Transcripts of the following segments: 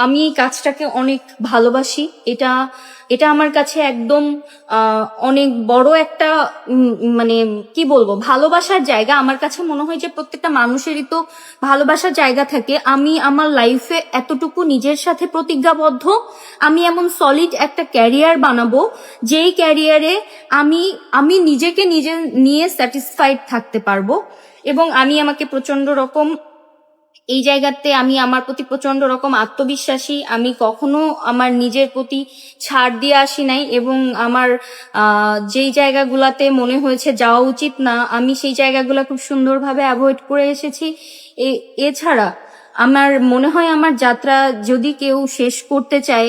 আমি এই কাজটাকে অনেক ভালোবাসি। এটা এটা আমার কাছে একদম অনেক বড় একটা মানে কি বলবো, ভালোবাসার জায়গা। আমার কাছে মনে হয় যে প্রত্যেকটা মানুষেরই তো ভালোবাসার জায়গা থাকে। আমি আমার লাইফে এতটুকু নিজের সাথে প্রতিজ্ঞাবদ্ধ, আমি এমন সলিড একটা ক্যারিয়ার বানাবো যেই ক্যারিয়ারে আমি আমি নিজেকে নিজে নিয়ে স্যাটিসফাইড থাকতে পারবো। এবং আমি আমাকে প্রচন্ড রকম এই জায়গাতে আমি আমার প্রতি প্রচন্ড রকম আত্মবিশ্বাসী। আমি কখনো আমার নিজের প্রতি ছাড় দিয়ে আসি নাই, এবং আমার যেই জায়গাগুলাতে মনে হয়েছে যাওয়া উচিত না, আমি সেই জায়গাগুলো খুব সুন্দরভাবে অ্যাভয়েড করে এসেছি। এছাড়া আমার মনে হয় আমার যাত্রা যদি কেউ শেষ করতে চায়,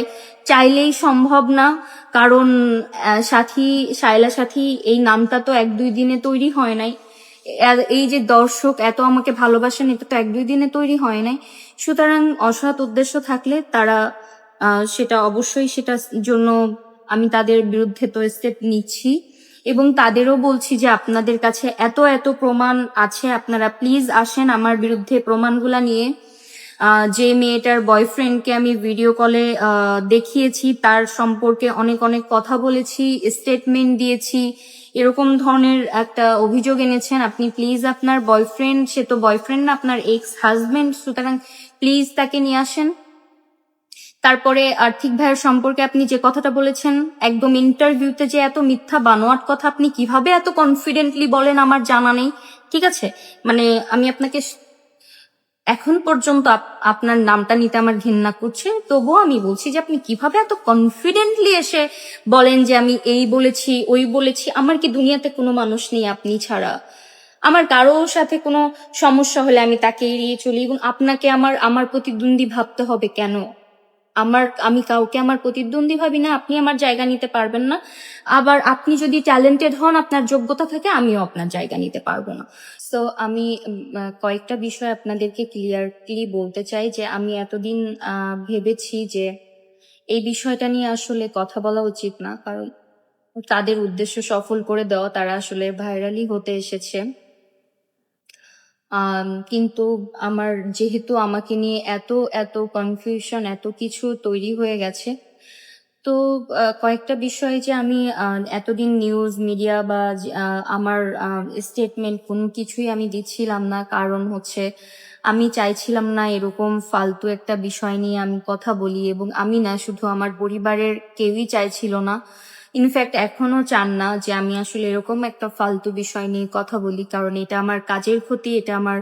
চাইলেই সম্ভব না। কারণ সাথী, শায়লা সাথী এই নামটা তো এক দুই দিনে তৈরি হয় নাই। এই যে দর্শক এত আমাকে ভালোবাসেন, এটা তো এক দুই দিনে তৈরি হয় নাই। সুতরাং অসৎ উদ্দেশ্য থাকলে তারা সেটা অবশ্যই, সেটার জন্য আমি তাদের বিরুদ্ধে তো স্টেপ নিচ্ছি। এবং তাদেরও বলছি যে আপনাদের কাছে এত এত প্রমাণ আছে, আপনারা প্লিজ আসেন আমার বিরুদ্ধে প্রমাণগুলা নিয়ে। যে মেয়েটার বয়ফ্রেন্ডকে আমি ভিডিও কলে দেখিয়েছি, তার সম্পর্কে অনেক অনেক কথা বলেছি, স্টেটমেন্ট দিয়েছি, এরকম ধরনের একটা অভিযোগ এনেছেন। আপনি প্লিজ আপনার বয়ফ্রেন্ড, সে তো বয়ফ্রেন্ড না, আপনার এক্স হাজবেন্ড, সুতরাং প্লিজ তাকে নিয়ে আসেন। তারপরে আর্থিক ভাইয়ের সম্পর্কে আপনি যে কথাটা বলেছেন, একদম ইন্টারভিউতে যে এত মিথ্যা বানোয়াট কথা আপনি কিভাবে এত কনফিডেন্টলি বলেন আমার জানা নেই। ঠিক আছে, মানে আমি আপনাকে এখন পর্যন্ত আপনার নামটা নিতে আমার ঘৃণা করছে, তবুও আমি বলছি যে আপনি কিভাবে এত কনফিডেন্টলি এসে বলেন যে আমি এই বলেছি ওই বলেছি। আমার কি দুনিয়াতে কোনো মানুষ নেই আপনি ছাড়া? আমার কারোর সাথে কোনো সমস্যা হলে আমি তাকে এড়িয়ে চলি, এবং আপনাকে আমার আমার প্রতিদ্বন্দ্বী ভাবতে হবে কেন? আমি কাউকে আমার প্রতিদ্বন্দ্বী ভাবি না, আপনি আমার জায়গা নিতে পারবেন না। আবার আপনি যদি ট্যালেন্টেড হন, আপনার যোগ্যতা থাকে, আমিও আপনার জায়গা নিতে পারবো না। সো আমি কয়েকটা বিষয় আপনাদেরকে ক্লিয়ারলি বলতে চাই যে আমি এতদিন ভেবেছি যে এই বিষয়টা নিয়ে আসলে কথা বলা উচিত না, কারণ তাদের উদ্দেশ্য সফল করে দেওয়া, তারা আসলে ভাইরালি হতে এসেছে। কিন্তু আমার যেহেতু আমাকে নিয়ে এত এত কনফিউশন, এত কিছু তৈরি হয়ে গেছে, তো কয়েকটা বিষয় যে আমি এতদিন নিউজ মিডিয়া বা আমার স্টেটমেন্ট কোনো কিছুই আমি দিচ্ছিলাম না, কারণ হচ্ছে আমি চাইছিলাম না এরকম ফালতু একটা বিষয় নিয়ে আমি কথা বলি। এবং আমি না, শুধু আমার পরিবারের কেউই চাইছিল না, ইনফ্যাক্ট এখনো চান না যে আমি আসলে এরকম একটা ফালতু বিষয় নিয়ে কথা বলি, কারণ এটা আমার কাজের ক্ষতি, এটা আমার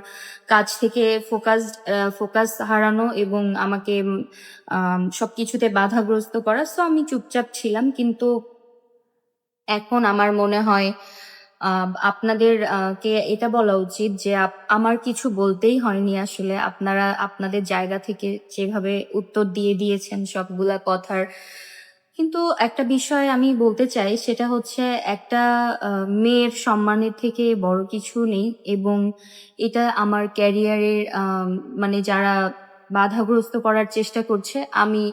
কাজ থেকে ফোকাস হারানো এবং আমাকে সবকিছুতে বাধাগ্রস্ত করা। সো আমি চুপচাপ ছিলাম। কিন্তু এখন আমার মনে হয় আপনাদের কে এটা বলা উচিত যে আমার কিছু বলতেই হয়নি আসলে। আপনারা আপনাদের জায়গা থেকে যেভাবে উত্তর দিয়ে দিয়েছেন সবগুলা কথার। কিন্তু একটা বিষয় আমি বলতে চাই, সেটা হচ্ছে একটা মেয়ের সম্মানের থেকে বড় কিছু নেই। এবং এটা আমার ক্যারিয়ারের মানে যারা বাধাগ্রস্ত করার চেষ্টা করছে, আমি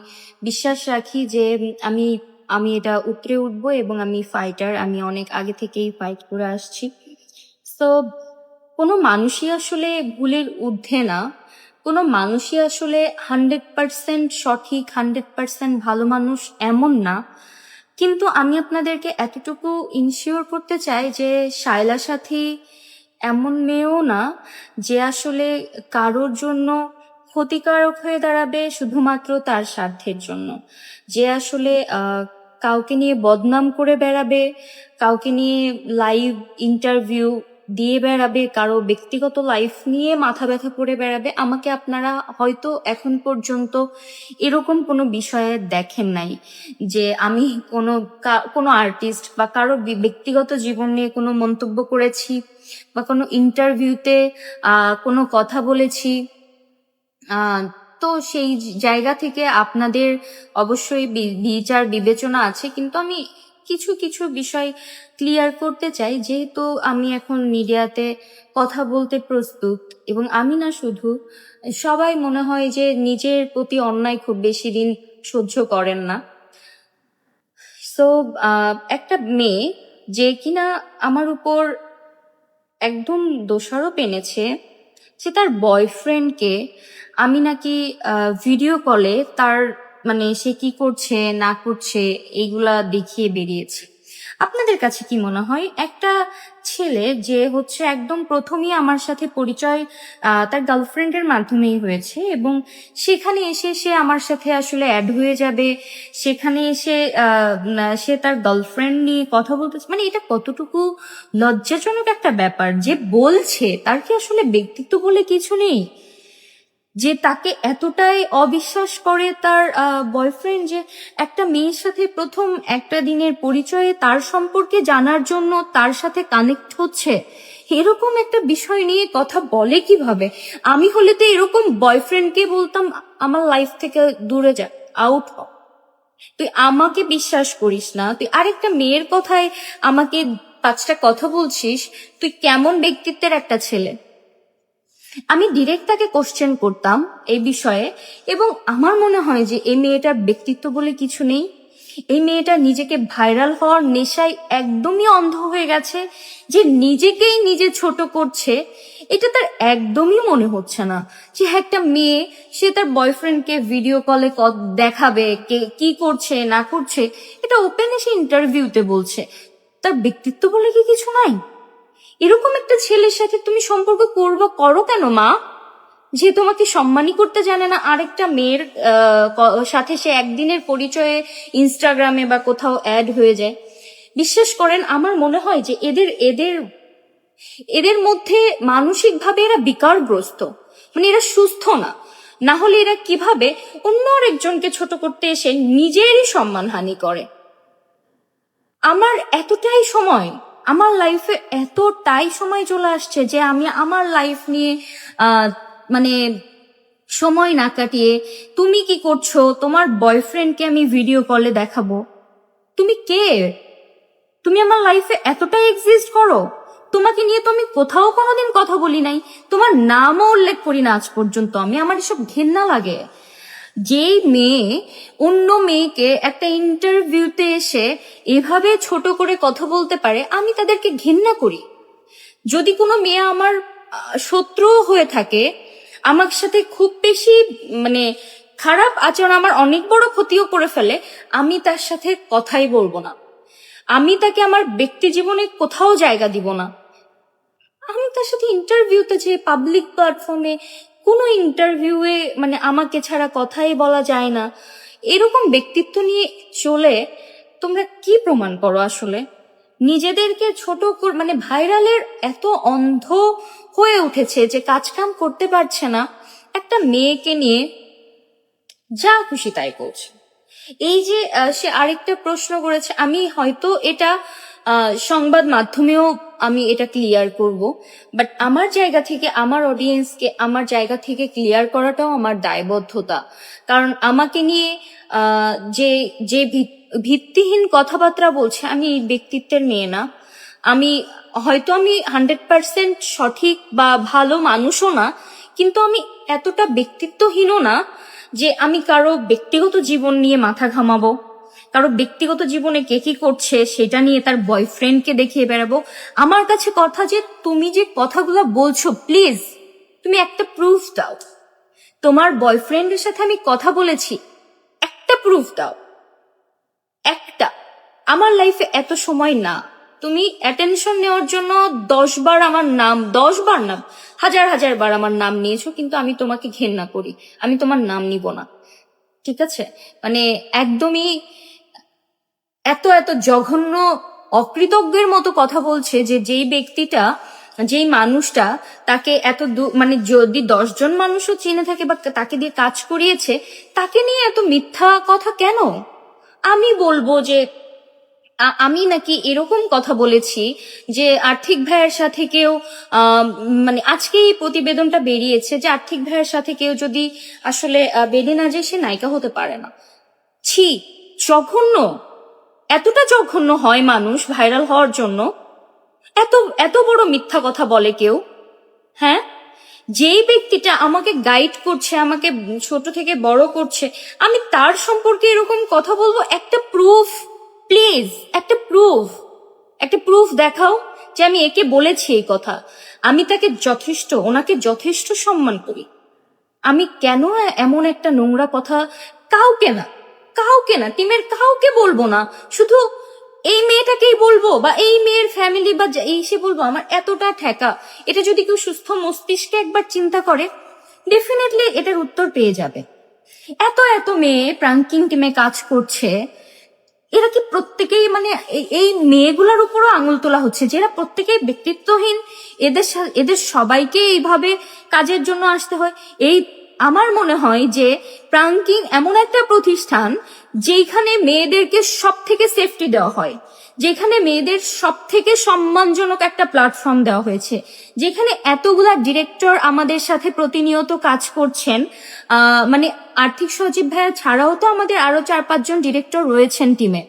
বিশ্বাস রাখি যে আমি আমি এটা উতরে উঠবো, এবং আমি ফাইটার, আমি অনেক আগে থেকেই ফাইট করে আসছি। তো কোনো মানুষই আসলে ভুলের ঊর্ধ্বে না, কোনো মানুষই আসলে 100% সঠিক, 100% ভালো মানুষ এমন না। কিন্তু আমি আপনাদেরকে এতটুকু ইনশিওর করতে চাই যে শায়লা সাথী এমন মেয়েও না যে আসলে কারোর জন্য ক্ষতিকারক হয়ে দাঁড়াবে শুধুমাত্র তার স্বার্থের জন্য, যে আসলে কাউকে নিয়ে বদনাম করে বেড়াবে, কাউকে নিয়ে লাইভ ইন্টারভিউ দিয়ে বেড়াবে, কারো ব্যক্তিগত লাইফ নিয়ে মাথা ব্যথা করে বেড়াবে। আমাকে আপনারা হয়তো এখন পর্যন্ত এরকম কোনো বিষয়ে দেখেন নাই যে আমি কোনো আর্টিস্ট বা কারো ব্যক্তিগত জীবন নিয়ে কোনো মন্তব্য করেছি বা কোনো ইন্টারভিউতে কোনো কথা বলেছি। তো সেই জায়গা থেকে আপনাদের অবশ্যই বিচার বিবেচনা আছে, কিন্তু আমি কিছু কিছু বিষয় ক্লিয়ার করতে চাই। যেহেতু আমি এখন মিডিয়াতে কথা বলতে প্রস্তুত, এবং আমি না শুধু, সবাই মনে হয় যে নিজের প্রতি অন্যায় খুব বেশি দিন সহ্য করেন না। সো একটা মেয়ে যে কিনা আমার উপর একদম দোষারোপ এনেছে, সে তার বয়ফ্রেন্ডকে আমি নাকি ভিডিও কলে তার মানে সে কি করছে না করছে এইগুলা দেখিয়ে বেরিয়েছে। আপনাদের কাছে কি মনে হয় একটা ছেলে যে হচ্ছে একদম প্রথমেই আমার সাথে পরিচয় তার গার্লফ্রেন্ডের মাধ্যমেই হয়েছে এবং সেখানে এসে সে আমার সাথে আসলে অ্যাড হয়ে যাবে, সেখানে এসে সে তার গার্লফ্রেন্ড নিয়ে কথা বলতেছে, মানে এটা কতটুকু লজ্জাজনক একটা ব্যাপার। যে বলছে তার কি আসলে ব্যক্তিত্ব বলে কিছু নেই? যে তাকে এতটাই অবিশ্বাস করে তার বয়ফ্রেন্ড যে একটা মেয়ের সাথে প্রথম একটা দিনের পরিচয়ে তার সম্পর্কে জানার জন্য তার সাথে কানেক্ট হচ্ছে, এরকম একটা বিষয় নিয়ে কথা বলে কিভাবে? আমি হলে তো এরকম বয়ফ্রেন্ডকে বলতাম আমার লাইফ থেকে দূরে যা, আউট হ। তুই আমাকে বিশ্বাস করিস না, তুই আরেকটা মেয়ের কথায় আমাকে 5টা কথা বলছিস, তুই কেমন ব্যক্তিত্বের একটা ছেলে? আমি ডিরেক্ট তাকে কোশ্চেন করতাম এই বিষয়ে, এবং আমার মনে হয় যে এই মেয়েটার ব্যক্তিত্ব বলে কিছু নেই। এই মেয়েটা নিজেকে ভাইরাল হওয়ার নেশায় একদমই অন্ধ হয়ে গেছে, যে নিজেকেই নিজে ছোট করছে। এটা তার একদমই মনে হচ্ছে না যে একটা মেয়ে সে তার বয়ফ্রেন্ডকে ভিডিও কলে দেখাবে কে কি করছে না করছে, এটা ওপেন এসে ইন্টারভিউতে বলছে। তার ব্যক্তিত্ব বলে কি কিছু নাই? এরকম একটা ছেলের সাথে তুমি সম্পর্ক করো কেন মা? যে তোমাকে সম্মানই করতে জানে না, আরেকটা মেয়ের সাথে সে একদিনের পরিচয়ে ইনস্টাগ্রামে বা কোথাও অ্যাড হয়ে যায়। বিশ্বাস করেন, আমার মনে হয় যে এদের এদের এদের মধ্যে মানসিকভাবে এরা বিকারগ্রস্ত, মানে এরা সুস্থ না। না হলে এরা কিভাবে অন্য আরেকজনকে ছোট করতে এসে নিজেরই সম্মানহানি করে? আমার এতটাই সময়, আমার লাইফে এতটাই সময় চলে আসছে যে আমি আমার লাইফ নিয়ে আহ মানে সময় না কাটিয়ে তুমি কি করছো তোমার বয়ফ্রেন্ডকে আমি ভিডিও কলে দেখাবো? তুমি কে? তুমি আমার লাইফে এতটাই এক্সিস্ট করো? তোমাকে নিয়ে তো আমি কোথাও কোনোদিন কথা বলি নাই, তোমার নামও উল্লেখ করি না আজ পর্যন্ত আমি। আমার এসব ঘেন্না লাগে। যেই মেয়ে অন্য মেয়েকে একটা ইন্টারভিউতে এসে এভাবে ছোট করে কথা বলতে পারে, আমি তাদেরকে ঘেন্না করি। যদি কোনো মেয়ে আমার শত্রু হয়ে থাকে, আমার সাথে খুব বেশি মানে খারাপ আচরণ, আমার অনেক বড় ক্ষতিও করে ফেলে, আমি তার সাথে কথাই বলবো না। আমি তাকে আমার ব্যক্তি জীবনে কোথাও জায়গা দিব না। আমি তার সাথে ইন্টারভিউতে যে পাবলিক প্ল্যাটফর্মে কোনো ইন্টারভিউয়ে মানে আমাকে ছাড়া কথাই বলা যায় না, এরকম ব্যক্তিত্ব নিয়ে চলে তোমরা কি প্রমাণ করো আসলে? নিজেদেরকে ছোট মানে ভাইরালের এত অন্ধ হয়ে উঠেছে যে কাজ কাম করতে পারছে না, একটা মেয়েকে নিয়ে যা খুশি তাই করছে। এই যে সে আরেকটা প্রশ্ন করেছে, আমি হয়তো এটা সংবাদ মাধ্যমেও আমি এটা ক্লিয়ার করব, বাট আমার জায়গা থেকে আমার অডিয়েন্সকে আমার জায়গা থেকে ক্লিয়ার করাটাও আমার দায়বদ্ধতা। কারণ আমাকে নিয়ে যে যে ভিত্তিহীন কথাবার্তা বলছে, আমি এই ব্যক্তিত্বের মেয়ে না। আমি হয়তো আমি 100% সঠিক বা ভালো মানুষও না, কিন্তু আমি এতটা ব্যক্তিত্বহীনও না যে আমি কারো ব্যক্তিগত জীবন নিয়ে মাথা ঘামাবো, কারো ব্যক্তিগত জীবনে কে কি করছে সেটা নিয়ে তার বয়ফ্রেন্ডকে দেখিয়ে বেড়াবো। আমার কাছে কথা যে তুমি যে কথাগুলো বলছো, প্লিজ তুমি একটা প্রুফ দাও। তোমার বয়ফ্রেন্ডের সাথে আমি কথা বলেছি, একটা প্রুফ দাও, একটা। আমার লাইফে এত সময় না, তুমি অ্যাটেনশন নেওয়ার জন্য 10 বার আমার নাম, 10 বার না, হাজার হাজার বার আমার নাম নিয়েছো, কিন্তু আমি তোমাকে ঘেন্না করি, আমি তোমার নাম নিব না। ঠিক আছে? মানে একদমই এত এত জঘন্য অকৃতজ্ঞের মতো কথা বলছে যে যেই ব্যক্তিটা, যেই মানুষটা তাকে এত মানে যদি 10 জন মানুষও চিনে থাকে বা তাকে দিয়ে কাজ করিয়েছে, তাকে নিয়ে এত মিথ্যা কথা কেন? আমি বলবো যে আমি নাকি এরকম কথা বলেছি যে আর্থিক ভাইয়ের সাথে কেউ মানে আজকে এই প্রতিবেদনটা বেরিয়েছে যে আর্থিক ভাইয়ের সাথে কেউ যদি আসলে বেডে না যায় সে নায়িকা হতে পারে না। ছি, জঘন্য! এতটা জঘন্য হয় মানুষ ভাইরাল হওয়ার জন্য? এত এত বড় মিথ্যা কথা বলে কেউ? হ্যাঁ, যেই ব্যক্তিটা আমাকে গাইড করছে, আমাকে ছোট থেকে বড় করছে, আমি তার সম্পর্কে এরকম কথা বলবো? একটা প্রুফ প্লিজ, একটা প্রুফ দেখাও যে আমি একে বলেছি এই কথা, আমি তাকে ওনাকে যথেষ্ট সম্মান করি, আমি কেন এমন একটা নোংরা কথা কাউকে না কাউকে না টিমের কাউকে বলবো না, শুধু এই মেয়েটাকেই বলবো বা এই মেয়ের ফ্যামিলি বা এই সে বলবো? আমার এতটা ঠেকা, এটা যদি কেউ সুস্থ মস্তিষ্কে একবার চিন্তা করে ডেফিনেটলি এটার উত্তর পেয়ে যাবে। এত এত মেয়ে প্রাঙ্কিং টিমে কাজ করছে, এরা কি প্রত্যেকেই মানে এই মেয়েগুলোর উপরও আঙুল তোলা হচ্ছে যে এরা প্রত্যেকেই ব্যক্তিত্বহীন, এদের সবাইকে এইভাবে কাজের জন্য আসতে হয়? এই আমার মনে হয় যে প্রাঙ্কিং এমন একটা প্রতিষ্ঠান যেখানে মেয়েদেরকে সব থেকে সেফটি দেওয়া হয়, যেখানে মেয়েদের সব থেকে সম্মানজনক একটা প্ল্যাটফর্ম দেওয়া হয়েছে, যেখানে এতগুলা ডিরেক্টর আমাদের সাথে প্রতিনিয়ত কাজ করছেন। মানে আর্থিক সচিব ভাইয়া ছাড়াও তো আমাদের আরো 4-5 জন ডিরেক্টর রয়েছেন টিমে।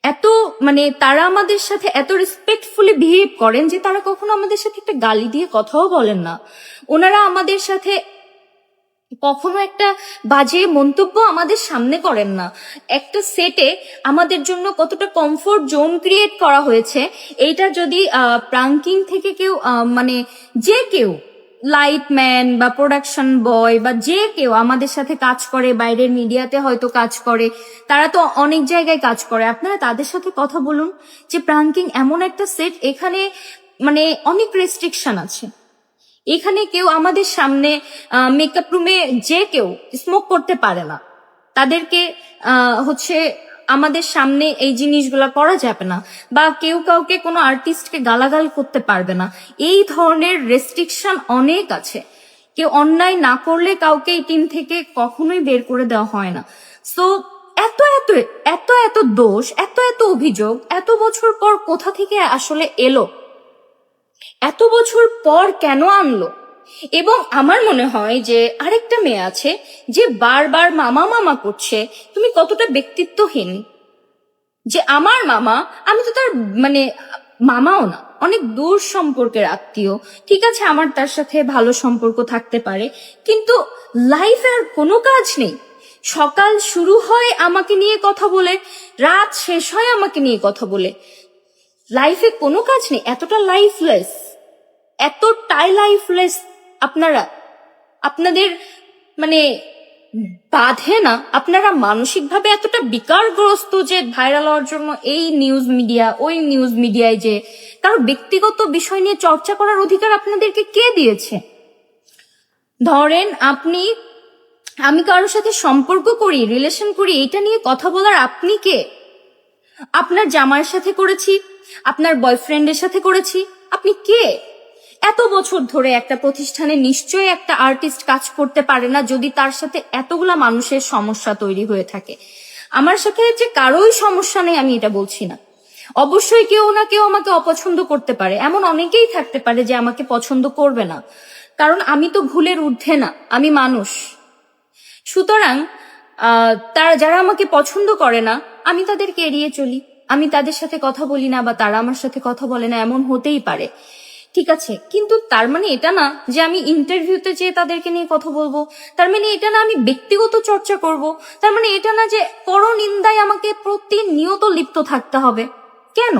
এত মানে তারা আমাদের সাথে এত রেসপেক্টফুলি বিহেভ করেন যে তারা কখনো আমাদের সাথে একটা গালি দিয়ে কথাও বলেন না। ওনারা আমাদের সাথে কখনো একটা বাজে মন্তব্য আমাদের সামনে করেন না। একটা সেটে আমাদের জন্য কতটা কমফোর্ট জোন ক্রিয়েট করা হয়েছে, এইটা যদি প্রাঙ্কিং থেকে কেউ মানে যে কেউ লাইটম্যান বা প্রোডাকশন বয় বা যে কেউ আমাদের সাথে কাজ করে, বাইরের মিডিয়াতে হয়তো কাজ করে, তারা তো অনেক জায়গায় কাজ করে, আপনারা তাদের সাথে কথা বলুন যে প্রাঙ্কিং এমন একটা সেট, এখানে মানে অনেক রেস্ট্রিকশন আছে। এখানে কেউ আমাদের সামনে মেকআপ রুমে যে কেউ স্মোক করতে পারে না, তাদেরকে হচ্ছে আমাদের সামনে এই জিনিসগুলো করা যাবে না, বা কেউ কাউকে কোনো আর্টিস্টকে গালাগাল করতে পারবে না। এই ধরনের রেস্ট্রিকশন অনেক আছে। কেউ অন্যায় না করলে কাউকে এই টিম থেকে কখনোই বের করে দেওয়া হয় না। সো এত এত এত এত দোষ, এত এত অভিযোগ এত বছর পর কোথা থেকে আসলে এলো? এত বছর পর কেন আনলো? এবং আমার মনে হয় যে আরেকটা মেয়ে আছে যে বারবার মামা মামা করছে, তুমি কতটা ব্যক্তিত্বহীন যে আমার মামা, আমি তো তার মানে মামাও না, অনেক দূর সম্পর্কের আত্মীয়, ঠিক আছে আমার তার সাথে ভালো সম্পর্ক থাকতে পারে, কিন্তু লাইফে আর কোনো কাজ নেই। সকাল শুরু হয় আমাকে নিয়ে কথা বলে, রাত শেষ হয় আমাকে নিয়ে কথা বলে, লাইফে কোনো কাজ নেই। এতটা লাইফলেস, এতটাই লাইফলেস আপনারা, আপনাদের মানে বাধে না? আপনারা মানসিকভাবে এতটা বিকারগ্রস্ত যে ভাইরাল হওয়ার জন্য এই নিউজ মিডিয়া ওই নিউজ মিডিয়ায় যে কারো ব্যক্তিগত বিষয় নিয়ে চর্চা করার অধিকার আপনাদেরকে কে দিয়েছে? ধরেন আমি কারোর সাথে সম্পর্ক করি, রিলেশন করি, এটা নিয়ে কথা বলার আপনি কে? আপনার জামাইয়ের সাথে করেছি, আপনার বয়ফ্রেন্ডের সাথে করেছি, আপনি কে? এত বছর ধরে একটা প্রতিষ্ঠানে নিশ্চয়ই একটা আর্টিস্ট কাজ করতে পারে না যদি তার সাথে এতগুলা মানুষের সমস্যা তৈরি হয়ে থাকে। আমার সাথে যে কারোই সমস্যা নেই আমি এটা বলছি না, অবশ্যই কেউ না কেউ আমাকে অপছন্দ করতে পারে, এমন অনেকেই থাকতে পারে যে আমাকে পছন্দ করবে না, কারণ আমি তো ভুলের ঊর্ধ্বে না, আমি মানুষ। সুতরাং তারা যারা আমাকে পছন্দ করে না আমি তাদেরকে এড়িয়ে চলি, আমি তাদের সাথে কথা বলি না বা তারা আমার সাথে কথা বলে না, এমন হতেই পারে, ঠিক আছে। কিন্তু তার মানে এটা না যে আমি ইন্টারভিউতে যেয়ে তাদেরকে নিয়ে কথা বলবো, তার মানে এটা না আমি ব্যক্তিগত চর্চা করব, তার মানে এটা না যে পরনিন্দায় আমাকে প্রতিনিয়ত লিপ্ত থাকতে হবে। কেন?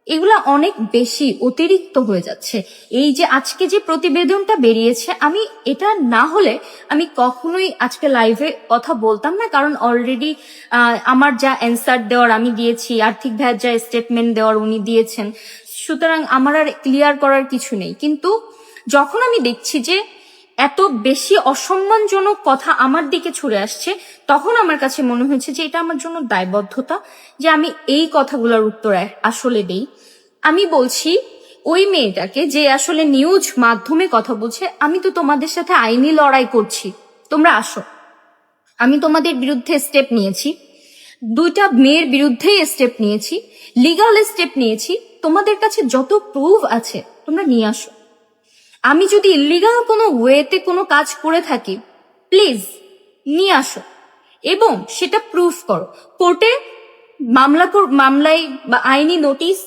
এগুলা অনেক বেশি অতিরিক্ত হয়ে যাচ্ছে। এই যে আজকে যে প্রতিবেদনটা বেরিয়েছে, আমি এটা না হলে আমি কখনোই আজকে লাইভে কথা বলতাম না, কারণ অলরেডি আমার যা অ্যান্সার দেওয়ার আমি দিয়েছি, আর্থিক ভাইয়ের যা স্টেটমেন্ট দেওয়ার উনি দিয়েছেন, সুতরাং আমার আর ক্লিয়ার করার কিছু নেই। কিন্তু যখন আমি দেখছি যে এত বেশি অসম্মানজনক কথা আমার দিকে ছুড়ে আসছে, তখন আমার কাছে মনে হয়েছে যে এটা আমার জন্য দায়বদ্ধতা যে আমি এই কথাগুলোর উত্তর আসলে দেই। আমি বলছি ওই মেয়েটাকে যে আসলে নিউজ মাধ্যমে কথা বলছে, আমি তো তোমাদের সাথে আইনি লড়াই করছি, তোমরা আসো, আমি তোমাদের বিরুদ্ধে স্টেপ নিয়েছি, 2টা মেয়ের বিরুদ্ধেই স্টেপ নিয়েছি, লিগাল স্টেপ নিয়েছি, তোমাদের কাছে যত প্রুফ আছে তোমরা নিয়ে আসো। আমি যদি ইলিগাল কোনো ওয়েতে কোনো কাজ করে থাকি, প্লিজ নিয়ে আসো এবং সেটা প্রুফ করো। কোর্টে মামলায় বা আইনি নোটিশ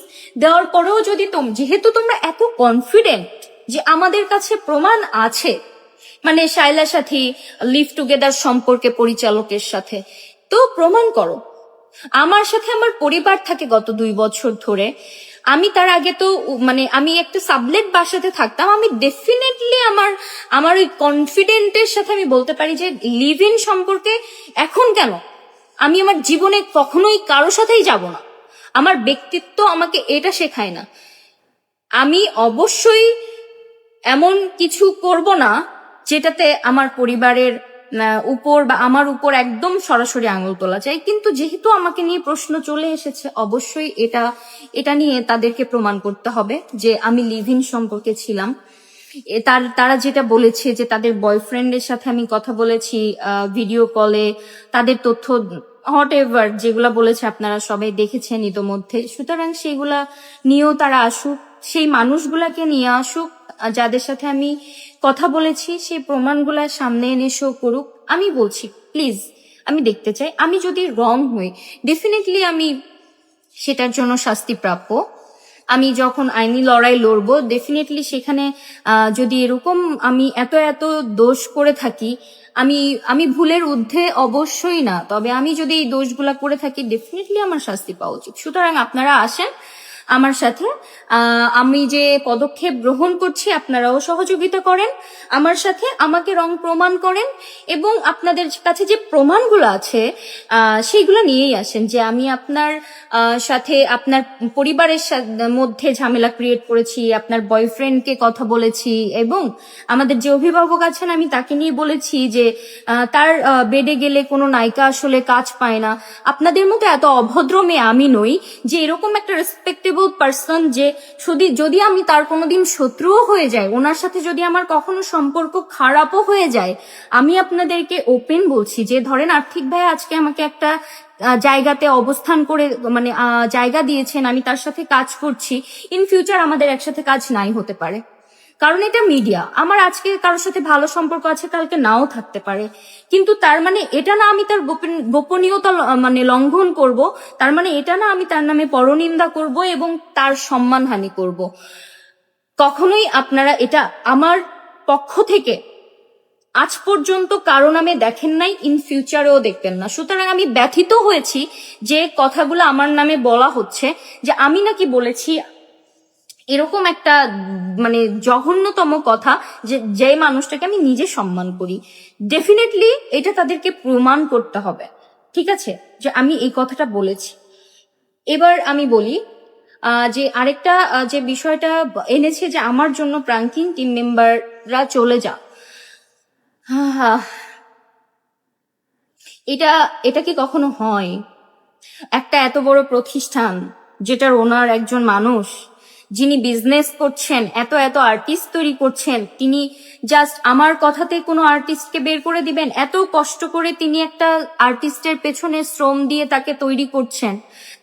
দেওয়ার পরেও যদি যেহেতু তোমরা এত কনফিডেন্ট যে আমাদের কাছে প্রমাণ আছে, মানে শায়লা সাথী লিভ টুগেদার সম্পর্কে পরিচালকের সাথে, তো প্রমাণ করো। আমার সাথে আমার পরিবার থাকে গত 2 বছর ধরে, আমি তার আগে তো মানে আমি একটা সাবলেট বাসাতে থাকতাম, আমি ডেফিনেটলি আমার আমার ওই কনফিডেন্টের সাথে আমি বলতে পারি যে লিভ ইন সম্পর্কে এখন কেন, আমি আমার জীবনে কখনোই কারো সাথেই যাব না। আমার ব্যক্তিত্ব আমাকে এটা শেখায় না। আমি অবশ্যই এমন কিছু করব না যেটাতে আমার পরিবারের উপর বা আমার উপর একদম সরাসরি আঙুল তোলা যায়। কিন্তু যেহেতু আমাকে নিয়ে প্রশ্ন চলে এসেছে, অবশ্যই এটা এটা নিয়ে তাদেরকে প্রমাণ করতে হবে যে আমি লিভ ইন সম্পর্কে ছিলাম। তারা যেটা বলেছে যে তাদের বয়ফ্রেন্ডের সাথে আমি কথা বলেছি ভিডিও কলে, তাদের তথ্য হোয়াট এভার যেগুলা বলেছে আপনারা সবাই দেখেছেন ইতোমধ্যে। সুতরাং সেগুলা নিয়েও তারা আসুক, সেই মানুষগুলাকে নিয়ে আসুক যাদের সাথে আমি কথা বলেছি, সেই প্রমাণগুলা সামনে এনে শো করুক। আমি বলছি প্লিজ, আমি দেখতে চাই। আমি যদি রং হই ডেফিনেটলি আমি সেটার জন্য শাস্তি প্রাপ্য। আমি যখন আইনি লড়াই লড়বো ডেফিনেটলি সেখানে যদি এরকম আমি এত এত দোষ করে থাকি, আমি আমি ভুলের ঊর্ধ্বে অবশ্যই না, তবে আমি যদি এই দোষগুলা করে থাকি ডেফিনেটলি আমার শাস্তি পাওয়া উচিত। সুতরাং আপনারা আসেন আমার সাথে, আমি যে পদক্ষেপ গ্রহণ করছি আপনারাও সহযোগিতা করেন আমার সাথে, আমাকে রং প্রমাণ করেন এবং আপনাদের কাছে যে প্রমাণগুলো আছে সেইগুলো নিয়েই আসেন যে আমি আপনার সাথে আপনার পরিবারের মধ্যে ঝামেলা ক্রিয়েট করেছি, আপনার বয়ফ্রেন্ডকে কথা বলেছি এবং আমাদের যে অভিভাবক আছেন আমি তাকে নিয়ে বলেছি যে তার বেডে গেলে কোনো নায়িকা আসলে কাজ পায় না। আপনাদের মতো এত অভদ্র মেয়ে আমি নই যে এরকম একটা রেসপেক্টেবল পার্সন যে যদি আমি তার কোনোদিন শত্রুও হয়ে যায়, ওনার সাথে যদি আমার কখনো সম্পর্ক খারাপও হয়ে যায়, আমি আপনাদেরকে ওপেন বলছি যে ধরেন আর্থিক ভাই আজকে আমাকে একটা জায়গাতে অবস্থান করে মানে জায়গা দিয়েছেন, আমি তার সাথে কাজ করছি, ইন ফিউচার আমাদের একসাথে কাজ নাই হতে পারে, কারণ এটা মিডিয়া। আমার আজকে কারোর সাথে ভালো সম্পর্ক আছে, কালকে নাও থাকতে পারে, কিন্তু তার মানে এটা না আমি তার গোপনীয়তা মানে লঙ্ঘন করব, তার মানে এটা না আমি তার নামে পরনিন্দা করব এবং তার সম্মানহানি করব। কখনোই আপনারা এটা আমার পক্ষ থেকে আজ পর্যন্ত কারো নামে দেখেন নাই, ইন ফিউচারেও দেখবেন না। সুতরাং আমি ব্যথিত হয়েছি যে কথাগুলো আমার নামে বলা হচ্ছে, যে আমি নাকি বলেছি এরকম একটা মানে জঘন্যতম কথা, যে মানুষটাকে আমি নিজে সম্মান করি। ডেফিনেটলি এটা তাদেরকে প্রমাণ করতে হবে, ঠিক আছে, যে আমি এই কথাটা বলেছি। এবার আমি বলি যে আরেকটা যে বিষয়টা এনেছে যে আমার জন্য প্রাঙ্কিং টিম মেম্বাররা চলে যা, এটা এটা কি কখনো হয়? একটা এত বড় প্রতিষ্ঠান যেটার ওনার একজন মানুষ, যিনি বিজনেস করছেন, এত এত আর্টিস্ট তৈরি করছেন, তিনি জাস্ট আমার কথাতে কোনো আর্টিস্টকে বের করে দিবেন? এত কষ্ট করে তিনি একটা আর্টিস্টের পেছনে শ্রম দিয়ে তাকে তৈরি করছেন,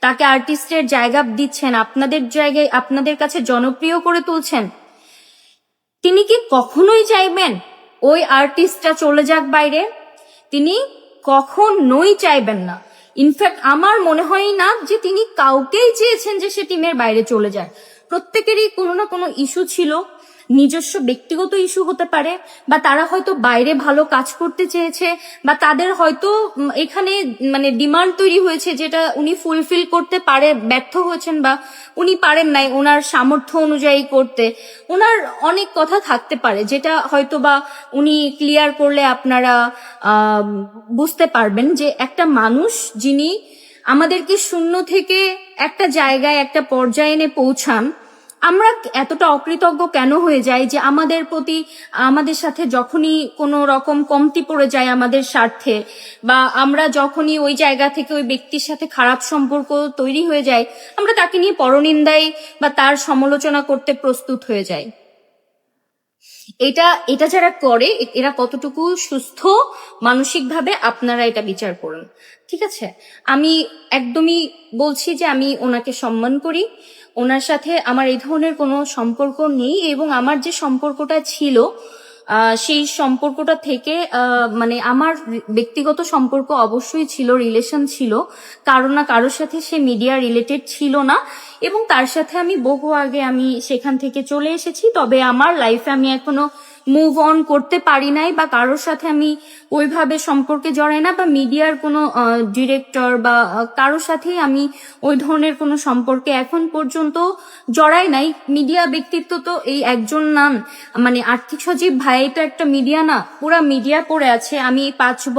তাকে আর্টিস্টের জায়গা দিচ্ছেন, আপনাদের জায়গায় আপনাদের কাছে জনপ্রিয় করে তুলছেন, তিনি কি কখনোই চাইবেন ওই আর্টিস্টটা চলে যাক বাইরে? তিনি কখনোই চাইবেন না। ইনফ্যাক্ট আমার মনে হয় না যে তিনি কাউকেই চেয়েছেন যে সে টিমের বাইরে চলে যায়। প্রত্যেকেরই কোনো না কোনো ইস্যু ছিল, নিজস্ব ব্যক্তিগত ইস্যু হতে পারে, বা তারা হয়তো বাইরে ভালো কাজ করতে চেয়েছে, বা তাদের হয়তো এখানে মানে ডিমান্ড তৈরি হয়েছে যেটা উনি ফুলফিল করতে ব্যর্থ হয়েছেন, বা উনি পারেন নাই ওনার সামর্থ্য অনুযায়ী করতে। ওনার অনেক কথা থাকতে পারে যেটা হয়তো বা উনি ক্লিয়ার করলে আপনারা বুঝতে পারবেন যে একটা মানুষ যিনি আমাদেরকে শূন্য থেকে একটা জায়গায় একটা পর্যায়ে এনে পৌঁছান, আমরা এতটা অকৃতজ্ঞ কেন হয়ে যাই যে আমাদের প্রতি আমাদের সাথে যখনই কোনো রকম কমতি পড়ে যায় আমাদের স্বার্থে, বা আমরা যখনই ওই জায়গা থেকে ওই ব্যক্তির সাথে খারাপ সম্পর্ক তৈরি হয়ে যায়, আমরা তাকে নিয়ে পরনিন্দায় বা তার সমালোচনা করতে প্রস্তুত হয়ে যাই। এটা এটা যারা করে এরা কতটুকু সুস্থ মানসিকভাবে আপনারা এটা বিচার করুন, ঠিক আছে? আমি একদমই বলছি যে আমি ওনাকে সম্মান করি, ওনার সাথে আমার এই ধরনের কোনো সম্পর্ক নেই, এবং আমার যে সম্পর্কটা ছিল সেই সম্পর্কটা থেকে মানে আমার ব্যক্তিগত সম্পর্ক অবশ্যই ছিল, রিলেশন ছিল, কারো না কারোর সাথে সে মিডিয়া রিলেটেড ছিল না, এবং তার সাথে আমি বহু আগে আমি সেখান থেকে চলে এসেছি। তবে আমার লাইফে আমি এখনো মুভ অন করতে পারি নাই, বা কারোর সাথে আমি ওইভাবে সম্পর্কে জড়াই না, বা মিডিয়ার কোনো ডিরেক্টর বা কারোর সাথেই আমি ওই ধরনের কোনো সম্পর্কে এখন পর্যন্ত জড়াই নাই। মিডিয়া ব্যক্তিত্ব তো এই একজন নাম, মানে আর্থিক সজীব ভাই তো একটা মিডিয়া না, পুরা মিডিয়া পড়ে আছে। আমি 6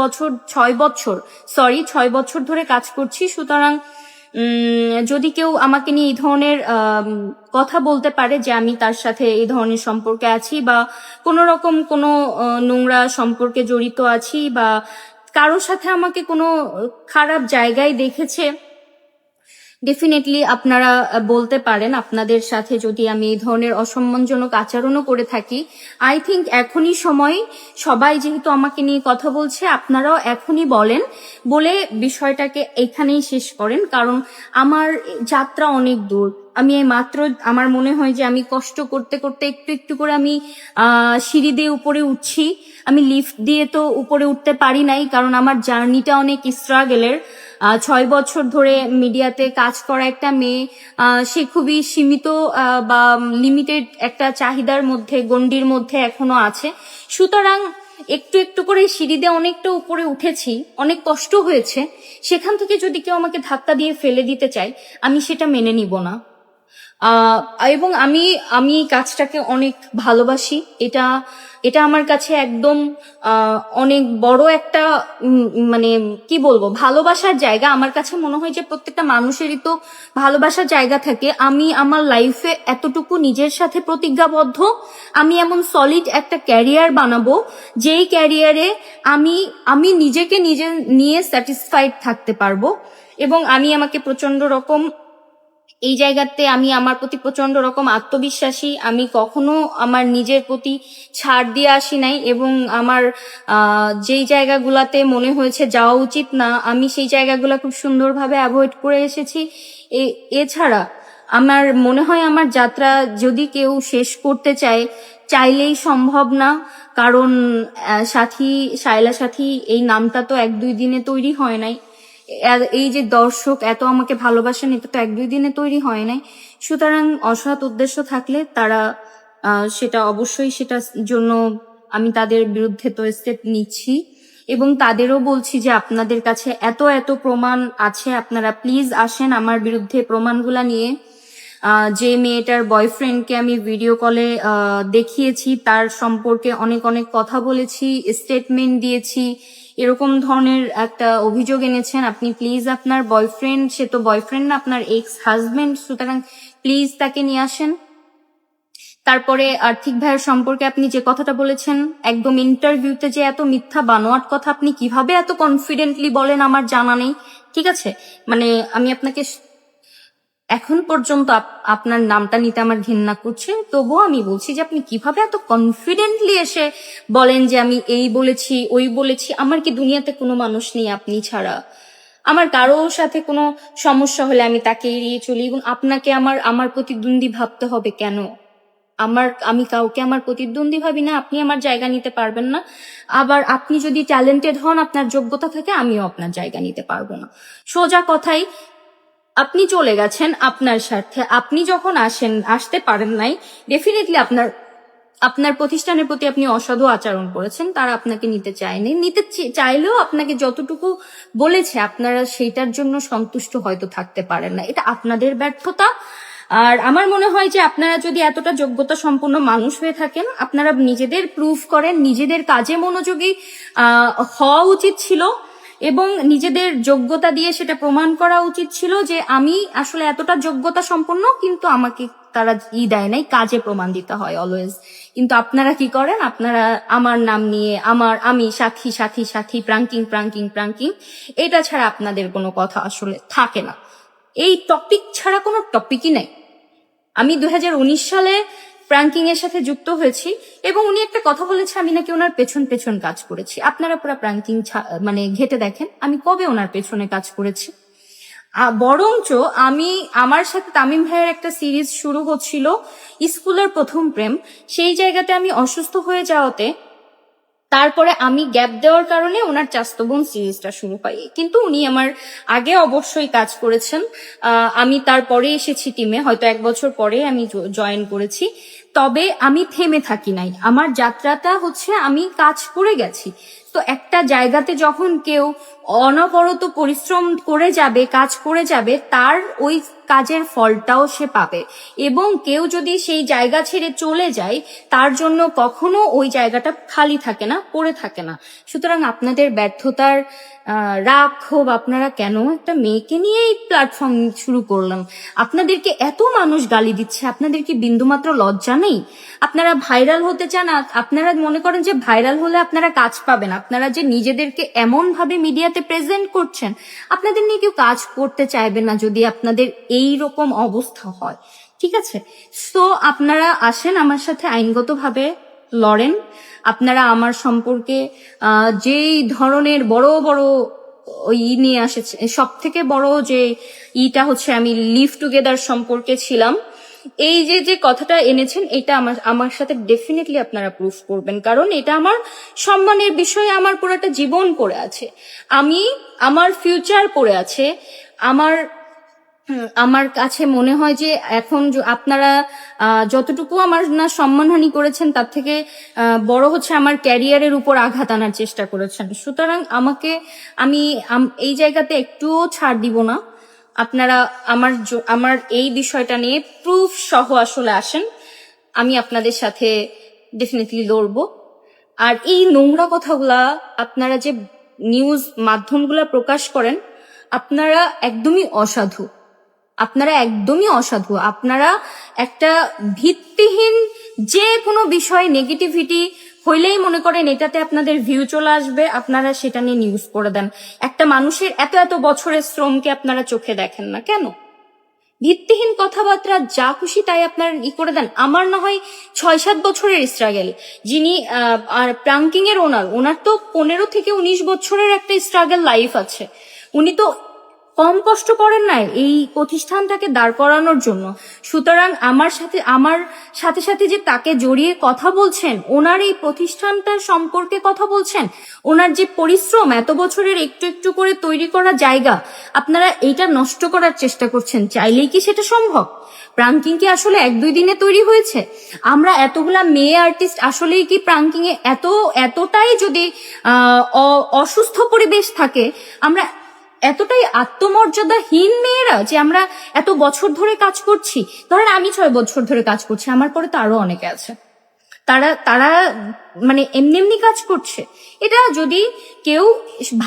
বছর ধরে কাজ করছি। সুতরাং যদি কেউ আমাকে নিয়ে এই ধরনের কথা বলতে পারে যে আমি তার সাথে এই ধরনের সম্পর্কে আছি, বা কোনো রকম কোনো নোংরা সম্পর্কে জড়িত আছি, বা কারোর সাথে আমাকে কোনো খারাপ জায়গায় দেখেছে, ডেফিনেটলি আপনারা বলতে পারেন। আপনাদের সাথে যদি আমি এই ধরনের অসম্মানজনক আচরণও করে থাকি, আই থিঙ্ক এখনই সময়, সবাই যেহেতু আমাকে নিয়ে কথা বলছে, আপনারাও এখনই বলেন, বলে বিষয়টাকে এখানেই শেষ করেন। কারণ আমার যাত্রা অনেক দূর। আমি এই মাত্র, আমার মনে হয় যে আমি কষ্ট করতে করতে একটু একটু করে আমি সিঁড়ি দিয়ে উপরে উঠছি। আমি লিফট দিয়ে তো উপরে উঠতে পারি নাই, কারণ আমার জার্নিটা অনেক স্ট্রাগলের। 6 বছর ধরে মিডিয়াতে কাজ করা একটা মেয়ে, সে খুবই সীমিত বা লিমিটেড একটা চাহিদার মধ্যে, গণ্ডির মধ্যে এখনো আছে। সুতরাং একটু একটু করে সিঁড়ি দিয়ে অনেকটা উপরে উঠেছি, অনেক কষ্ট হয়েছে। সেখান থেকে যদি কেউ আমাকে ধাক্কা দিয়ে ফেলে দিতে চায়, আমি সেটা মেনে নিব না। আহ এবং আমি আমি কাজটাকে অনেক ভালোবাসি। এটা এটা আমার কাছে একদম অনেক বড় একটা মানে কি বলবো, ভালোবাসার জায়গা। আমার কাছে মনে হয় যে প্রত্যেকটা মানুষেরই তো ভালোবাসার জায়গা থাকে। আমি আমার লাইফে এতটুকু নিজের সাথে প্রতিজ্ঞাবদ্ধ, আমি এমন সলিড একটা ক্যারিয়ার বানাবো, যেই ক্যারিয়ারে আমি আমি নিজেকে নিজে নিয়ে স্যাটিসফাইড থাকতে পারবো। এবং আমি আমাকে প্রচন্ড রকম এই জায়গাতে আমি আমার প্রতি প্রচন্ড রকম আত্মবিশ্বাসী। আমি কখনো আমার নিজের প্রতি ছাড় দিয়ে আসি নাই, এবং আমার যেই জায়গাগুলাতে মনে হয়েছে যাওয়া উচিত না, আমি সেই জায়গাগুলো খুব সুন্দরভাবে অ্যাভয়েড করে এসেছি। এছাড়া আমার মনে হয় আমার যাত্রা যদি কেউ শেষ করতে চায়, চাইলেই সম্ভব না। কারণ শায়লা সাথী এই নামটা তো 1-2 দিনে তৈরি হয় নাই। এই যে দর্শক এত আমাকে ভালোবাসেন, এটা তো 1-2 দিনে তৈরি হয় নাই। সুতরাং অসৎ উদ্দেশ্য থাকলে তারা সেটা অবশ্যই, সেটার জন্য আমি তাদের বিরুদ্ধে তো স্টেপ নিচ্ছি। এবং তাদেরও বলছি যে আপনাদের কাছে এত এত প্রমাণ আছে, আপনারা প্লিজ আসেন আমার বিরুদ্ধে প্রমাণগুলা নিয়ে। যে মেয়েটার বয়ফ্রেন্ডকে আমি ভিডিও কলে দেখিয়েছি, তার সম্পর্কে অনেক অনেক কথা বলেছি, স্টেটমেন্ট দিয়েছি, এরকম ধরনের একটা অভিযোগ এনেছেন। আপনি প্লিজ আপনার বয়ফ্রেন্ড, সে তো বয়ফ্রেন্ড না, আপনার এক্স হাজবেন্ড, সুতরাং প্লিজ তাকে নিয়ে আসেন। তারপরে আর্থিক ভাইয়ের সম্পর্কে আপনি যে কথাটা বলেছেন, একদম ইন্টারভিউতে যে এত মিথ্যা বানোয়াট কথা আপনি কিভাবে এত কনফিডেন্টলি বলেন আমার জানা নেই। ঠিক আছে, মানে আমি আপনাকে এখন পর্যন্ত আপনার নামটা নিতে আমার ঘৃণা করছে, তবুও আমি বলছি যে আপনি কিভাবে এত কনফিডেন্টলি এসে বলেন যে আমি এই বলেছি ওই বলেছি। আমার কি দুনিয়াতে কোনো মানুষ নেই আপনি ছাড়া? আমার কারোর সাথে কোনো সমস্যা হলে আমি তাকে এড়িয়ে চলি, এবং আপনাকে আমার আমার প্রতিদ্বন্দ্বী ভাবতে হবে কেন? আমি কাউকে আমার প্রতিদ্বন্দ্বী ভাবি না, আপনি আমার জায়গা নিতে পারবেন না। আবার আপনি যদি ট্যালেন্টেড হন, আপনার যোগ্যতা থাকে, আমিও আপনার জায়গা নিতে পারবো না। সোজা কথাই, আপনি চলে গেছেন আপনার স্বার্থে। আপনি যখন আসতে পারেন নাই, ডেফিনেটলি আপনার আপনার প্রতিষ্ঠানের প্রতি আপনি অসাধু আচরণ করেছেন, তারা আপনাকে নিতে চায়নি। নিতে চাইলেও আপনাকে যতটুকু বলেছে, আপনারা সেইটার জন্য সন্তুষ্ট হয়তো থাকতে পারেন না, এটা আপনাদের ব্যর্থতা। আর আমার মনে হয় যে আপনারা যদি এতটা যোগ্যতা সম্পন্ন মানুষ হয়ে থাকেন, আপনারা নিজেদের প্রুফ করেন, নিজেদের কাজে মনোযোগী হওয়া উচিত ছিল, এবং নিজেদের যোগ্যতা দিয়ে সেটা প্রমাণ করা উচিত ছিল যে আমি আসলে এতটা যোগ্যতা সম্পন্ন, কিন্তু আমাকে তারা দেয় নাই, কাজে প্রমাণ দিতে হয় অলওয়েজ। কিন্তু আপনারা কি করেন, আপনারা আমার নাম নিয়ে আমি সাথী সাথী সাথী প্রাঙ্কিং প্রাঙ্কিং প্রাঙ্কিং, এটা ছাড়া আপনাদের কোনো কথা আসলে থাকে না। এই টপিক ছাড়া কোনো টপিকই নাই। আমি 2019 সালে প্রাঙ্কিং এর সাথে যুক্ত হয়েছি, এবং উনি একটা কথা বলেছে আমি নাকি ওনার পেছন পেছন কাজ করেছি। আপনারা পুরো প্রাঙ্কিং মানে ঘেটে দেখেন আমি কবে ওনার পেছনে কাজ করেছি। বরঞ্চ আমার সাথে তামিম ভাইয়ের একটা সিরিজ শুরু হচ্ছিল, স্কুলের প্রথম প্রেম। সেই জায়গাতে আমি অসুস্থ হয়ে যাওয়াতে তারপরে আমি গ্যাপ দেওয়ার কারণে ওনার চাচাতো বোন সিরিজটা শুরু হয়, কিন্তু উনি আমার আগে অবশ্যই কাজ করেছেন। আমি তারপরে এসেছি টিমে, হয়তো 1 বছর পরে আমি জয়েন করেছি। তবে আমি থেমে থাকি নাই, আমার যাত্রাটা হচ্ছে আমি কাজ করে গেছি। তো একটা জায়গাতে যখন কেউ অনবরত পরিশ্রম করে যাবে, কাজ করে যাবে, তার ওই কাজের ফলটাও সে পাবে। এবং কেউ যদি সেই জায়গা ছেড়ে চলে যায়, তার জন্য কখনো ওই জায়গাটা খালি থাকে না, পড়ে থাকে না। সুতরাং আপনাদের ব্যর্থতার রাগ ক্ষোভ, আপনারা কেন একটা মেয়েকে নিয়ে এই প্ল্যাটফর্ম শুরু করলাম, আপনাদেরকে এত মানুষ গালি দিচ্ছে, আপনাদের কি বিন্দুমাত্র লজ্জা নেই? আপনারা ভাইরাল হতে চান, আপনারা মনে করেন যে ভাইরাল হলে আপনারা কাজ পাবেন, আপনারা যে নিজেদেরকে এমন ভাবে মিডিয়াতে প্রেজেন্ট করছেন, আপনাদের নিয়ে কেউ কাজ করতে চাইবে না যদি আপনাদের এই রকম অবস্থা হয়। ঠিক আছে, তো আপনারা আসেন আমার সাথে আইনগতভাবে লড়েন। আপনারা আমার সম্পর্কে যেই ধরনের বড় বড় নিয়ে আসেছে, সব থেকে বড় যে ইটা হচ্ছে আমি লিভ টুগেদার সম্পর্কে ছিলাম, এই যে কথাটা এনেছেন, এটা আমার সাথে ডেফিনেটলি আপনারা প্রুফ করবেন, কারণ এটা আমার সম্মানের বিষয়ে আমার পুরোটা জীবন পড়ে আছে, আমার ফিউচার পড়ে আছে। আমার কাছে মনে হয় যে এখন আপনারা যতটুকু আমার না সম্মানহানি করেছেন, তার থেকে বড় হচ্ছে আমার ক্যারিয়ারের উপর আঘাত আনার চেষ্টা করেছেন। সুতরাং আমি এই জায়গাতে একটুও ছাড় দিব না। আপনারা আমার এই বিষয়টা নিয়ে প্রুফ সহ আসলে আসেন, আমি আপনাদের সাথে ডেফিনেটলি লড়বো। আর এই নোংরা কথাগুলা আপনারা যে নিউজ মাধ্যমগুলা প্রকাশ করেন, আপনারা একদমই অসাধু, আপনারা একটা ভিত্তিহীন যে কোনো বিষয়ে নেগেটিভিটি হইলেই মনে করেন এটাতে আপনাদের ভিউ চলে আসবে, আপনারা সেটা নিয়ে নিউজ করে দেন। একটা মানুষের এত এত বছরের শ্রমকে আপনারা চোখে দেখেন না কেন? ভিত্তিহীন কথাবার্তা যা খুশি তাই আপনার করে দেন। আমার না হয় 6-7 বছরের স্ট্রাগল, যিনি প্রাঙ্কিং এর ওনার তো 15 থেকে 19 বছরের একটা স্ট্রাগল লাইফ আছে। উনি তো কম কষ্ট করেন না এই প্রতিষ্ঠানটাকে দাঁড় করানোর জন্য। সুতরাং আমার সাথে সাথে যে তাকে জড়িয়ে কথা বলছেন, ওনার এই প্রতিষ্ঠানটার সম্পর্কে কথা বলছেন, ওনার যে পরিশ্রম, এত বছরের একটু একটু করে তৈরি করা জায়গা, আপনারা এইটা নষ্ট করার চেষ্টা করছেন। চাইলেই কি সেটা সম্ভব? প্রাঙ্কিং কি আসলে 1-2 দিনে তৈরি হয়েছে? আমরা এতগুলা মেয়ে আর্টিস্ট আসলেই কি প্রাঙ্কিং এ এতটাই যদি অসুস্থ পরিবেশ থাকে, আমরা এতটাই আত্মমর্যাদাহীন মেয়েরা যে আমরা এত বছর ধরে কাজ করছি? ধরেন আমি 6 বছর ধরে কাজ করছি, আমার পরে তো আরো অনেকে আছে, তারা মানে এমনি কাজ করছে। এটা যদি কেউ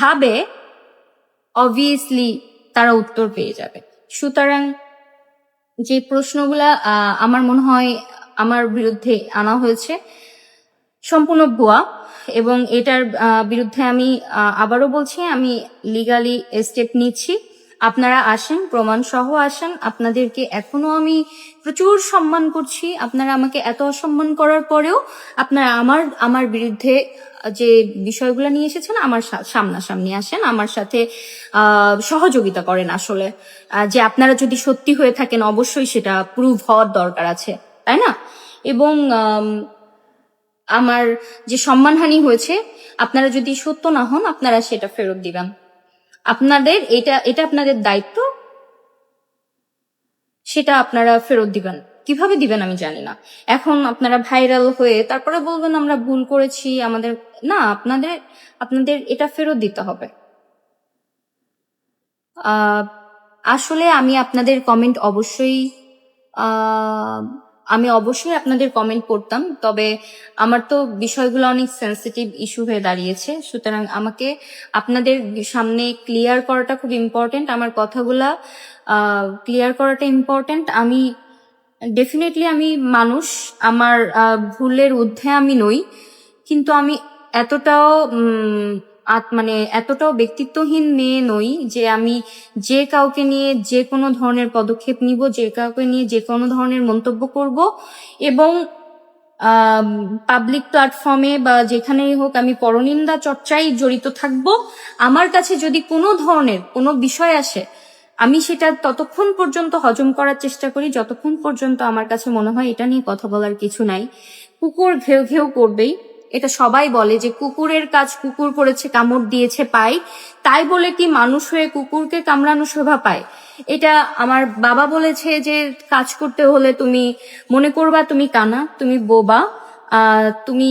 ভাবে, অবভিয়াসলি তারা উত্তর পেয়ে যাবে। সুতরাং যে প্রশ্নগুলা আমার মনে হয় আমার বিরুদ্ধে আনা হয়েছে সম্পূর্ণ ভুয়া, এবং এটার বিরুদ্ধে আমি আবারও বলছি, আমি লিগালি স্টেপ নিচ্ছি। আপনারা আসেন, প্রমাণ সহ আসেন। আপনাদেরকে এখনো আমি প্রচুর সম্মান করছি, আপনারা আমাকে এত অসম্মান করার পরেও আপনারা আমার বিরুদ্ধে যে বিষয়গুলো নিয়ে এসেছেন, আমার সামনাসামনি আসেন, আমার সাথে সহযোগিতা করেন। আসলে যে আপনারা যদি সত্যি হয়ে থাকেন, অবশ্যই সেটা প্রুভ হওয়ার দরকার আছে, তাই না? এবং আমার যে সম্মানহানি হয়েছে, আপনারা যদি সত্য না হন, আপনারা সেটা ফেরত দিবেন। আপনাদের এটা আপনাদের দায়িত্ব, সেটা আপনারা ফেরত দিবেন। কিভাবে দিবেন আমি জানি না। এখন আপনারা ভাইরাল হয়ে তারপরে বলবেন আমরা ভুল করেছি, আমাদের না, আপনাদের এটা ফেরত দিতে হবে। আসলে আমি আপনাদের কমেন্ট অবশ্যই আপনাদের কমেন্ট পড়তাম, তবে আমার তো বিষয়গুলো অনেক সেন্সিটিভ ইস্যু হয়ে দাঁড়িয়েছে। সুতরাং আমাকে আপনাদের সামনে ক্লিয়ার করাটা খুব ইম্পর্টেন্ট, আমার কথাগুলা ক্লিয়ার করাটা ইম্পর্টেন্ট। আমি ডেফিনেটলি মানুষ, আমার ভুলের ঊর্ধ্বে আমি নই, কিন্তু আমি এতটাও এতটাও ব্যক্তিত্বহীন মেয়ে নই যে আমি যে কাউকে নিয়ে যে কোনো ধরনের পদক্ষেপ নিব, যে কাউকে নিয়ে যে কোনো ধরনের মন্তব্য করব, এবং পাবলিক প্ল্যাটফর্মে বা যেখানেই হোক আমি পরনিন্দা চর্চায় জড়িত থাকব। আমার কাছে যদি কোনো ধরনের কোনো বিষয় আসে, আমি সেটা ততক্ষণ পর্যন্ত হজম করার চেষ্টা করি যতক্ষণ পর্যন্ত আমার কাছে মনে হয় এটা নিয়ে কথা বলার কিছু নাই। কুকুর ঘেউ ঘেউ করবেই, এটা সবাই বলে যে কুকুরের কাজ কুকুর করেছে, কামড় দিয়েছে পায়, তাই বলে কি মানুষ হয়ে কুকুরকে কামড়ানো শোভা পায়? এটা আমার বাবা বলেছে যে কাজ করতে হলে তুমি মনে করবা তুমি কানা, তুমি বোবা, তুমি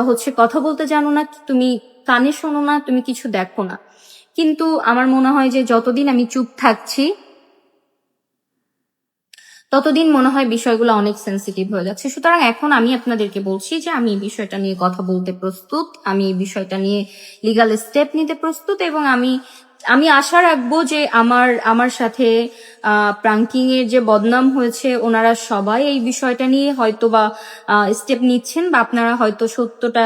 হচ্ছে কথা বলতে জানো না, তুমি কানে শোনো না, তুমি কিছু দেখো না। কিন্তু আমার মনে হয় যে যতদিন আমি চুপ থাকছি ততদিন মনে হয় বিষয়গুলো অনেক সেন্সিটিভ হয়ে যাচ্ছে। সুতরাং এখন আমি আপনাদেরকে বলছি যে আমি এই বিষয়টা নিয়ে কথা বলতে প্রস্তুত, আমি এই বিষয়টা নিয়ে লিগাল স্টেপ নিতে প্রস্তুত, এবং আমি আমি আশা রাখবো যে আমার আমার সাথে প্রাঙ্কিং এর যে বদনাম হয়েছে ওনারা সবাই এই বিষয়টা নিয়ে হয়তো বা স্টেপ নিচ্ছেন, বা আপনারা হয়তো সত্যটা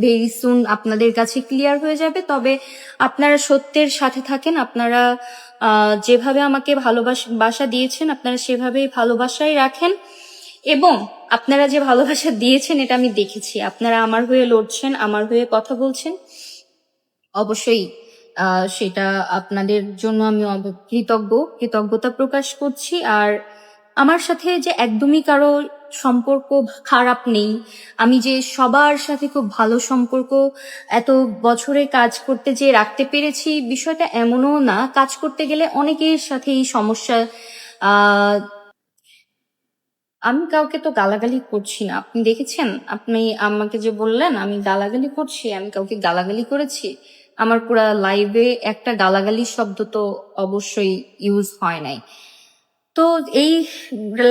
ভেরি সুন আপনাদের কাছে ক্লিয়ার হয়ে যাবে। তবে আপনারা সত্যের সাথে থাকেন, আপনারা যেভাবে আমাকে ভালোবাসা দিয়েছেন আপনারা সেভাবেই ভালোবাসাই রাখেন, এবং আপনারা যে ভালোবাসা দিয়েছেন এটা আমি দেখেছি, আপনারা আমার হয়ে লড়ছেন, আমার হয়ে কথা বলছেন। অবশ্যই সেটা আপনাদের জন্য আমি কৃতজ্ঞতা প্রকাশ করছি। আর আমার সাথে যে একদমই কারো সম্পর্ক খারাপ নেই, আমি যে সবার সাথে খুব ভালো সম্পর্ক এত বছরে কাজ করতে যে রাখতে পেরেছি, বিষয়টা এমনও না। কাজ করতে গেলে অনেকের সাথে এই সমস্যা। আহ আমি কাউকে তো গালাগালি করছি না, আপনি দেখেছেন? আপনি আমাকে যে বললেন আমি গালাগালি করছি, আমি কাউকে গালাগালি করেছি? আমার পুরা লাইভে একটা গালাগালি শব্দ তো অবশ্যই ইউজ হয় নাই। তো এই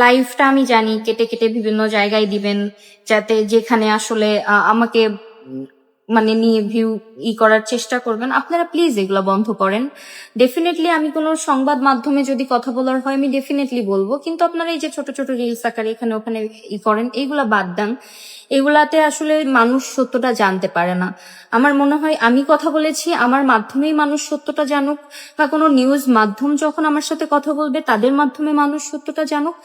লাইভটা আমি জানি কেটে কেটে বিভিন্ন জায়গায় দিবেন, যাতে যেখানে আসলে আমাকে মানে নিয়ে ভিউ করার চেষ্টা করবেন। আপনারা প্লিজ এগুলো বন্ধ করেন। ডেফিনেটলি আমি কোনো সংবাদ মাধ্যমে যদি কথা বলার হয় আমি ডেফিনেটলি বলবো, কিন্তু আপনারা এই যে ছোট ছোট রিলস আকারে এখানে ওখানে করেন, এইগুলা বাদ দেন। এগুলাতে আসলে মানুষ সত্যটা জানতে পারে না। আমার মনে হয় আমি কথা বলেছি, আমার মাধ্যমেই মানুষ সত্যটা জানুক, বা কোনো নিউজ মাধ্যম যখন আমার সাথে কথা বলবে তাদের মাধ্যমে মানুষ সত্যটা জানুক।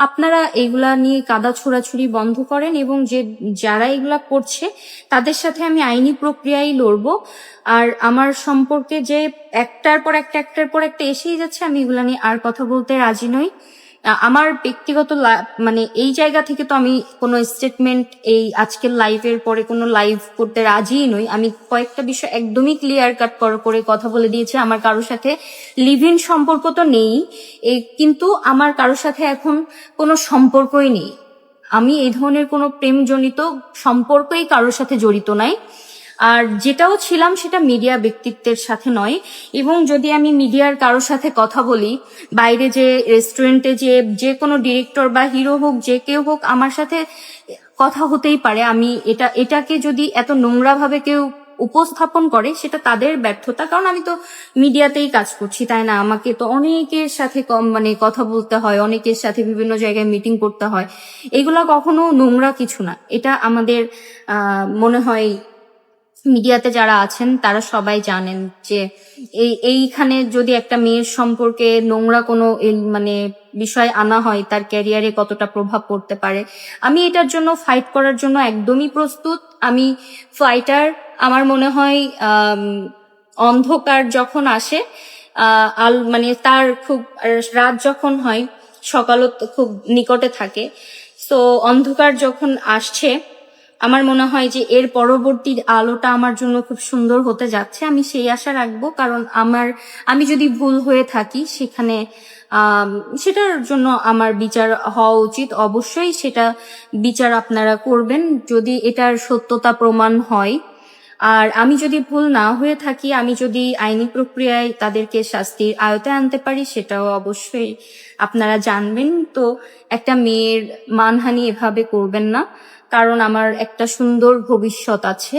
আপনারা এগুলা নিয়ে কাদা ছোড়াছুড়ি বন্ধ করেন, এবং যারা এগুলা করছে তাদের সাথে আমি আইনি প্রক্রিয়ায় লড়বো। আর আমার সম্পর্কে যে একটার পর একটা এসেই যাচ্ছে, আমি এগুলা নিয়ে আর কথা বলতে রাজি নই। আমার ব্যক্তিগত মানে এই জায়গা থেকে তো আমি কোনো স্টেটমেন্ট এই আজকের লাইভের পরে কোনো লাইভ করতে রাজিই নই। আমি কয়েকটা বিষয় একদমই ক্লিয়ার কাট করে কথা বলে দিয়েছি। আমার কারোর সাথে লিভ ইন সম্পর্ক তো নেই, কিন্তু আমার কারোর সাথে এখন কোনো সম্পর্কই নেই। আমি এই ধরনের কোনো প্রেমজনিত সম্পর্কই কারোর সাথে জড়িত নাই। আর যেটাও ছিলাম সেটা মিডিয়া ব্যক্তিত্বের সাথে নয়। এবং যদি আমি মিডিয়ার কারোর সাথে কথা বলি, বাইরে যে রেস্টুরেন্টে যে কোনো ডিরেক্টর বা হিরো হোক, যে কেউ হোক, আমার সাথে কথা হতেই পারে। আমি এটাকে যদি এত নোংরা ভাবে কেউ উপস্থাপন করে সেটা তাদের ব্যর্থতা, কারণ আমি তো মিডিয়াতেই কাজ করছি, তাই না? আমাকে তো অনেকের সাথে মানে কথা বলতে হয়, অনেকের সাথে বিভিন্ন জায়গায় মিটিং করতে হয়। এগুলা কখনো নোংরা কিছু না। এটা আমাদের মনে হয় মিডিয়াতে যারা আছেন তারা সবাই জানেন যে এইখানে যদি একটা মেয়ের সম্পর্কে নোংরা কোনো মানে বিষয় আনা হয় তার ক্যারিয়ারে কতটা প্রভাব পড়তে পারে। আমি এটার জন্য ফাইট করার জন্য একদমই প্রস্তুত। আমি ফাইটার। আমার মনে হয় অন্ধকার যখন আসে, মানে তার খুব রাত যখন হয়, সকালও তো খুব নিকটে থাকে। তো অন্ধকার যখন আসছে, আমার মনে হয় যে এর পরবর্তী আলোটা আমার জন্য খুব সুন্দর হতে যাচ্ছে। আমি সেই আশা রাখবো, কারণ আমি যদি ভুল হয়ে থাকি সেখানে সেটার জন্য আমার বিচার হওয়া উচিত। অবশ্যই সেটা বিচার আপনারা করবেন যদি এটার সত্যতা প্রমাণ হয়। আর আমি যদি ভুল না হয়ে থাকি, আমি যদি আইনি প্রক্রিয়ায় তাদেরকে শাস্তির আয়তে আনতে পারি, সেটাও অবশ্যই আপনারা জানবেন। তো একটা মেয়ের মানহানি এভাবে করবেন না, কারণ আমার একটা সুন্দর ভবিষ্যৎ আছে।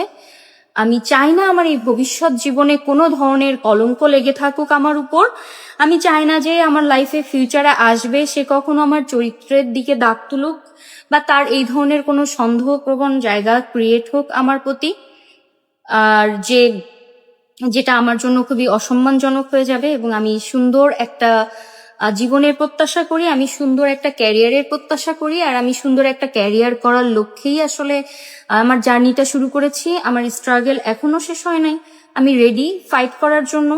আমি চাই না আমার এই ভবিষ্যৎ জীবনে কোনো ধরনের কলঙ্ক লেগে থাকুক আমার উপর। আমি চাই না যে আমার লাইফে ফিউচারে আসবে সে কখনো আমার চরিত্রের দিকে দাগ তুলুক, বা তার এই ধরনের কোনো সন্দেহপ্রবণ জায়গা ক্রিয়েট হোক আমার প্রতি। আর যেটা আমার জন্য খুবই অসম্মানজনক হয়ে যাবে। এবং আমি সুন্দর একটা জীবনের প্রত্যাশা করি, আমি সুন্দর একটা ক্যারিয়ারের প্রত্যাশা করি। আর আমি সুন্দর একটা ক্যারিয়ার করার লক্ষ্যেই আসলে আমার জার্নিটা শুরু করেছি। আমার স্ট্রাগল এখনো শেষ হয় নাই। আমি রেডি ফাইট করার জন্য।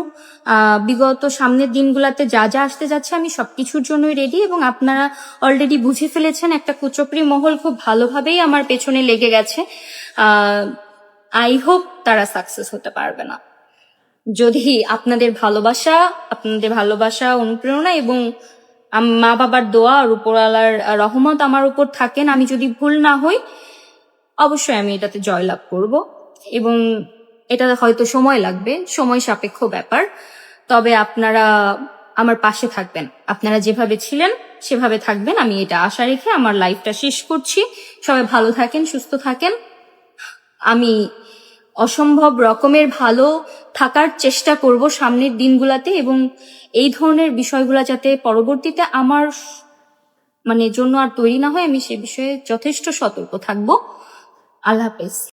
বিগত সামনের দিনগুলোতে যা যা আসতে যাচ্ছে আমি সবকিছুর জন্যই রেডি, এবং আপনারা অলরেডি বুঝে ফেলেছেন একটা কুচক্রী মহল খুব ভালোভাবেই আমার পেছনে লেগে গেছে। আই হোপ তারা সাকসেস হতে পারবে না। যদি আপনাদের ভালোবাসা অনুপ্রেরণা এবং মা বাবার দোয়া আর উপরওয়ালার রহমত আমার উপর থাকেন, আমি যদি ভুল না হই, অবশ্যই আমি এটাতে জয়লাভ করব। এবং এটা হয়তো সময় লাগবে, সময় সাপেক্ষ ব্যাপার, তবে আপনারা আমার পাশে থাকবেন। আপনারা যেভাবে ছিলেন সেভাবে থাকবেন, আমি এটা আশা রেখে আমার লাইফটা শেষ করছি। সবাই ভালো থাকেন, সুস্থ থাকেন। আমি অসম্ভব রকমের ভালো থাকার চেষ্টা করব সামনের দিনগুলাতে, এবং এই ধরনের বিষয়গুলো যাতে পরবর্তীতে আমার জন্য আর তৈরি না হয়, আমি সে বিষয়ে যথেষ্ট সতর্ক থাকব। আল্লাহ হাফেজ।